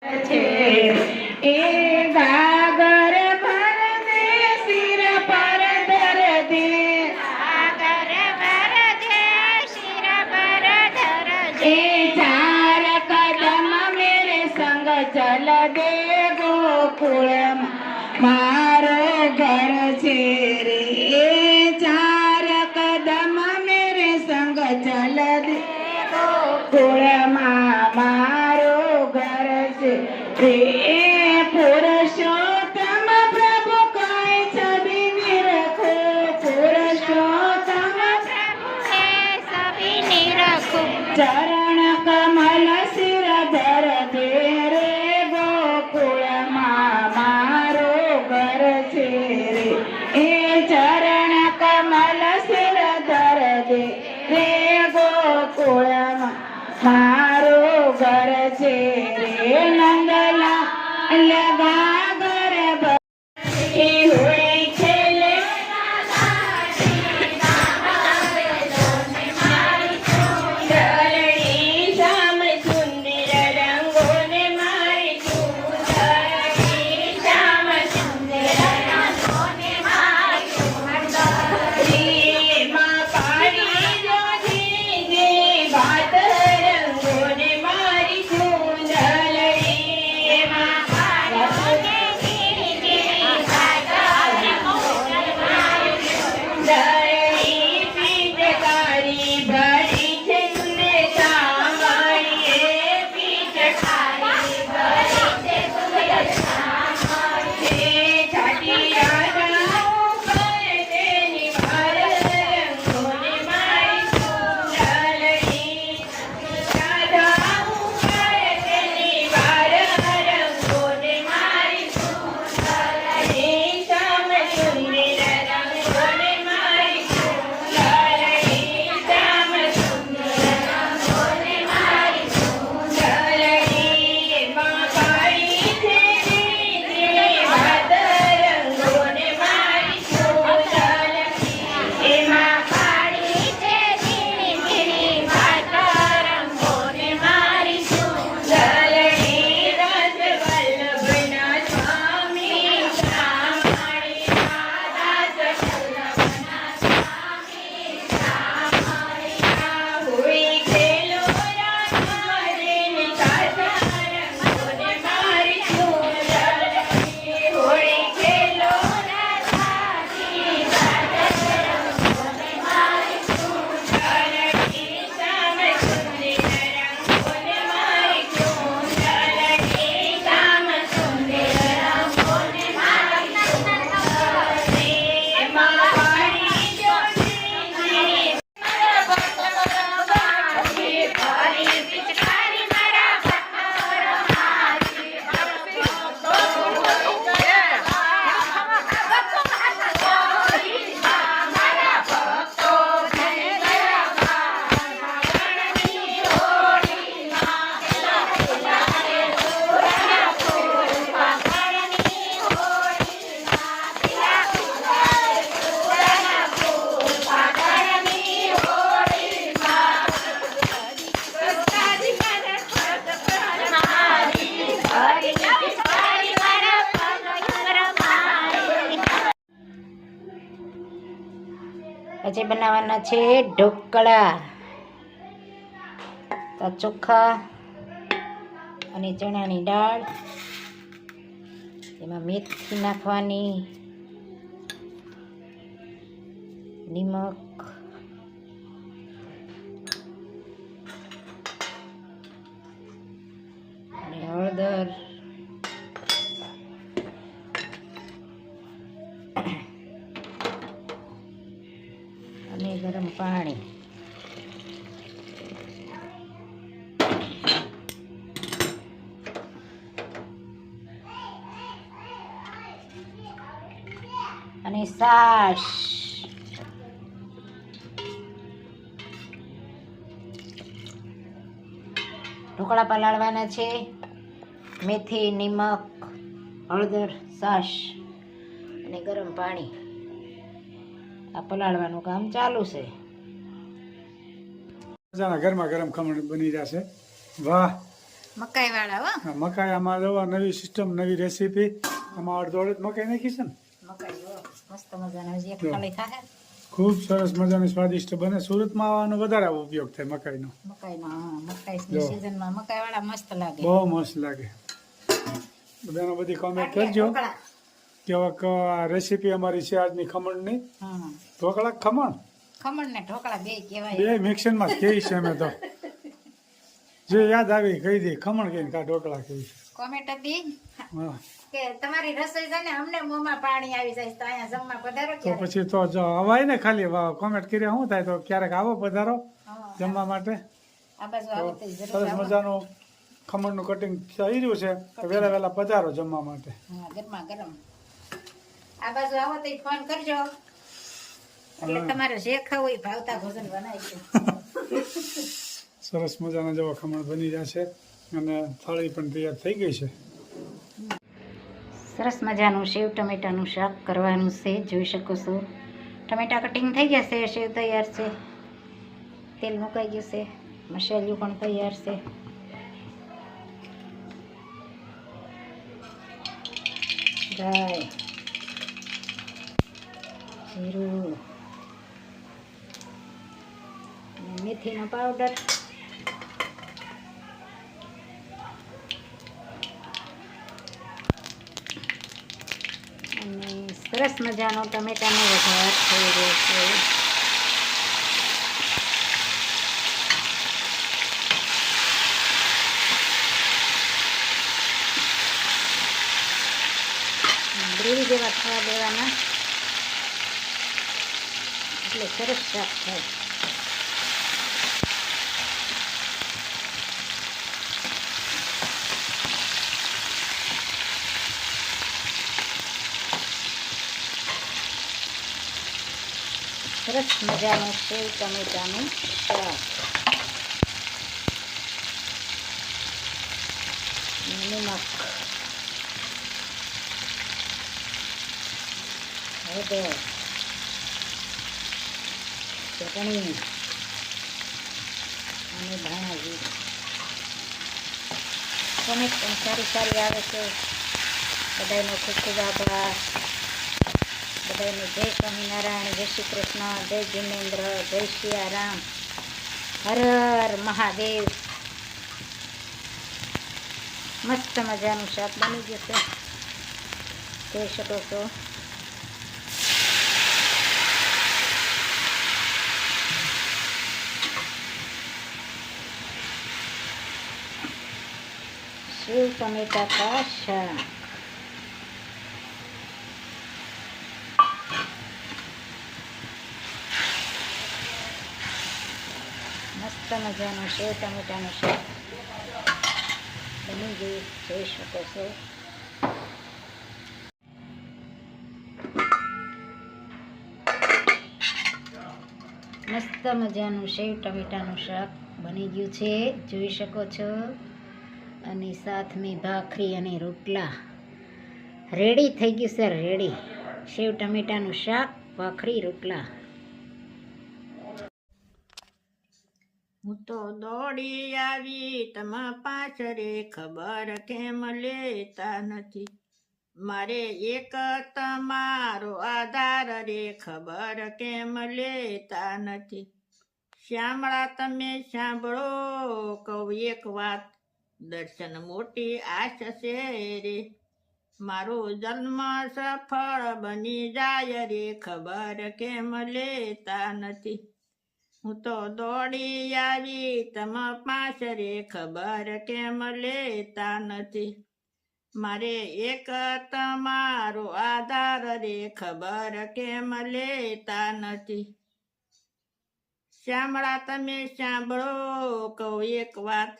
છે એ ગાગર ભર દે શિર પર ધર દે સાગર ભર દે શિર પર ધર દે એ ચાર કદમ મેરે સંગ ચલ દે ગોકુળ મારો ઘર છે રે એ ચાર કદમ મેરે સંગ ચલ દે ગોકુળમાં મારો ઘર છે રે એ પુરુષોત્તમ પ્રભુ કાંઈ છબી નિરખો પુરુષોત્તમ હે સભી નિરખું ચરણ કમલ શિર ધર દે રે ગોકુળમાં મારો ઘર છે રે એ ચરણ કમલ શિર ધર દે રે ગોકુળમાં મારો ઘર છે રે નંદલા લગા ઘર એ હોય છેલે ધરણી શ્યામ સુંદર રંગોને મારી ધરણી શ્યામ સુંદર રંગોને મારી માં પાડી જોજી જે વાત રંગોને મારી ધરણી માં ધરણી પીઠકારી ભરી છે તુને સાંભળીએ પીઠકારી ભરી છે તુને સાંભળીએ છાટિયા ગાઉં પર તેની ભાર રંગોને મારી ધરણી રાધાઉં પર તેની ભાર રંગોને મારી ધરણી શ્યામ સુંદર રંગોને મારી ધરણી શ્યામ સુંદર રંગોને મારી ધરણી માં પાડી છે જે વાત રંગોને મારી ધરણી એમાં પાડી છે ઝીણી ઝીણી વાત રંગોને મારી ધરણી રસ વલ્લભના સ્વામી શ્યામળી દાસ વલ્લભના સ્વામી શ્યામળી હોઈ ખેલો રાધા રે નિકાસા રંગોને મારી ધરણી હોઈ ખેલો રાધાજી રંગોને મારી ધરણી શ્યામ સુંદર રંગોને મારી ધરણી શ્યામ સુંદર રંગોને મારી ધરણી માં પાડી જોજી હરી પિચકારી મારા પછી બનાવવાના છે ઢોકળા તો ચોખા અને ચણાની દાળ એમાં મેથી નાખવાની નિમક અને હળદર અને ગરમ પાણી અને છાશ ઢોકળા પલાળવાના છે મેથી નિમક હળદર છાશ અને ગરમ પાણી આ પલાળવાનું કામ ચાલુ છે મજાના ગરમા ગરમ ખમણ બની જશે વાહ મકાઈ વાળા હો. હા, મકાઈ આમાં જો નવી સિસ્ટમ, નવી રેસીપી. આમાં અડધો અડધ મકાઈ નાખી છે ને. મકાઈ હો મસ્ત મજાના હજી એક જો. ખાલી થાય. ખૂબ સરસ મજાની સ્વાદિષ્ટ બને. સુરતમાં આવાનો વધારે ઉપયોગ થાય મકાઈનો. મકાઈની જો. સીઝનમાં મકાઈ વાળા મસ્ત લાગે. બહુ મસ્ત લાગે. બધાનો બધી કોમેન્ટ કરજો ઢોકળા. કે આ રેસીપી અમારી છે આજની ખમણની. હમ. ઢોકળા ખમણ ખમણ ને ઢોકળા બે કહેવાય. બે મિક્સરમાં કહી છે અમે તો. જે યાદ આવી કહી દે, ખમણ કહીને કા ઢોકળા કહી છે. કોમેન્ટ હતી હા, કે તમારી રસોઈ છે ને અમને મોંમાં પાણી આવી જાય તો અહીંયા જમવા પધારો તો ક્યારે? પછી તો જો અવાય ને ખાલી કોમેન્ટ કર્યા શું થાય, તો ક્યારેક આવો પધારો હા. જમવા માટે. આ બાજુ તો આવો તો જરૂર સરસ આવો. મજાનું ખમણનું કટિંગ થઈ રહ્યું છે, તો વહેલા વહેલા પધારો જમવા માટે. હા, ગરમા ગરમ. આ બાજુ આવો તો ફોન કરજો એટલે હા. તમારે જે ખાવું હોય ભાવતા ભોજન બનાવી દે. સરસ મજાના જેવા ખમણ બની જશે અને થાળી પણ તૈયાર થઈ ગઈ છે. સરસ મજાનું સેવ ટમેટાનું શાક કરવાનું છે, જોઈ શકો છો. ટમેટા કટિંગ થઈ ગયા છે, સેવ તૈયાર છે, તેલ મુકાઈ ગયું છે, મસાલિયું પણ તૈયાર છે. રાઈ, જીરું અને મેથીનો પાવડર. અને સરસ મજાનો ટમેટાનો વઘાર થઈ રહ્યો છે. ગ્રેવી જેવા થવા દેવાના એટલે સરસ શાક થાય. સરસ મજાનું સેવ ટમેટાનું શાક. નમક, હળદર, ચટણી અને ધાણા જીરું. કોમેન્ટ પણ સારી આવે છે. બધાનો ખૂબ ખૂબ આભાર. બધાને જય સ્વામિનારાયણ, જય શ્રી કૃષ્ણ, જય જીનેન્દ્ર, જય સિયારામ, હર હર મહાદેવ. મસ્ત મજાનું શાક બની જશે, જોઈ શકો છો. સેવ ટમેટા કા શાક. મસ્ત મજાનું સેવ ટમેટાનું શાક બની ગયું, જોઈ શકો છો. મસ્ત મજાનું સેવ ટમેટાનું શાક બની ગયું છે, જોઈ શકો છો. અને સાથ મેં ભાખરી અને રોટલા રેડી થઈ ગયું છે. રેડી સેવ ટમેટાનું શાક, ભાખરી, રોટલા. હું તો દોડી આવી તમા પાછરે, ખબર કેમ લેતા નથી. મારે એક તમારો આધાર રે, ખબર કેમ લેતા નથી. શ્યામળા તમે સાંભળો કહું એક વાત, દર્શન મોટી આશ છે રે. મારો જન્મ સફળ બની જાય રે, ખબર કેમ લેતા નથી. હું તો દોડી આવી તમા પાછરે, ખબર કેમ લેતા નથી. મારે એક તમારો આધાર રે, ખબર કેમ લેતા નથી. શ્યામળા તમે સાંભળો કહું એક વાત,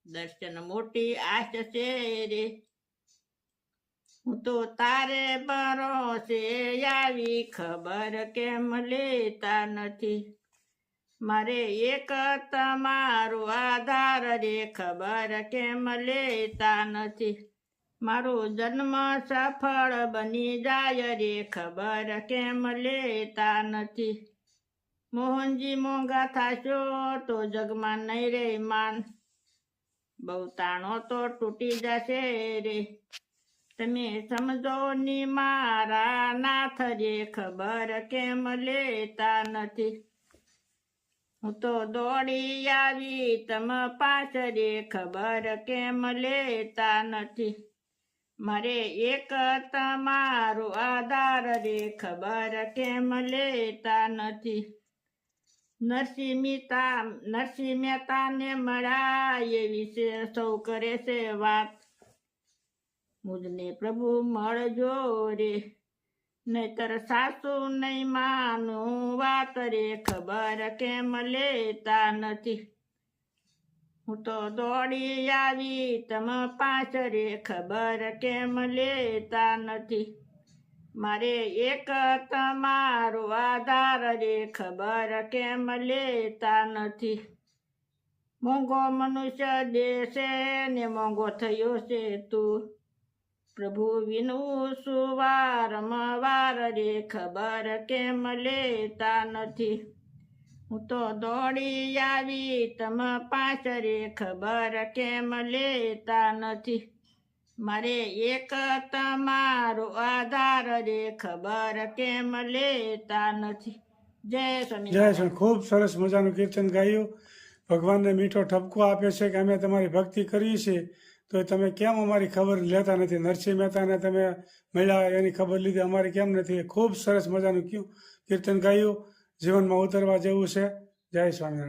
દર્શન મોટી આશ છે રે. હું તો તારે ભરોસે આવી, ખબર કેમ લેતા નથી. મારે એક તમારો આધાર રે, ખબર કેમ લેતા નથી. મારો જન્મ સફળ બની જાય રે, ખબર કેમ લેતા નથી. મોહનજી મોંઘા થાશો તો જગમાં નહીં રે માન, બહુ તાણો તો તૂટી જશે રે. તમે સમજો ની મારા નાથ રે, ખબર કેમ લેતા નથી. હું તો દોડી આવી તમ પાસ રે, ખબર કેમ લેતા નથી. મારે એક તમારો આધાર રે, ખબર કેમ લેતા નથી. નરસિંહ મહેતાને મળ્યા એ વિશે સૌ કરે છે વાત. મુજને પ્રભુ મળજો રે, નહીતર સાસુ નહીં માનું વાત રે, ખબર કેમ લેતા નથી. હું તો દોડી આવી તમ પાસ રે, ખબર કેમ લેતા નથી. મારે એક તમારો આધાર રે, ખબર કેમ લેતા નથી. મોંઘો મનુષ્ય દેશે ને મોંઘો થયો છે તું, પ્રભુ વિનું સુવારમવાર રે, ખબર કેમ લેતા નથી. હું તો દોડી આવી તમ પાસ રે, ખબર કેમ લેતા નથી. મારે એક તમારો આધાર રે, ખબર કેમ લેતા નથી. જય સ્વામી. જય શ્રી ખૂબ સરસ મજાનું કીર્તન ગાયું. ભગવાનને મીઠો ઠપકો આપે છે કે અમે તમારી ભક્તિ કરીએ છીએ, તો તમે કેમ અમારી ખબર લેતા નથી. નરસિંહ મહેતાને તમે મળ્યા એની ખબર લીધી, અમારી કેમ નથી. ખૂબ સરસ મજાનું કીર્તન ગાયું, જીવનમાં ઉતરવા જેવું છે. જય સ્વામિનારાયણ.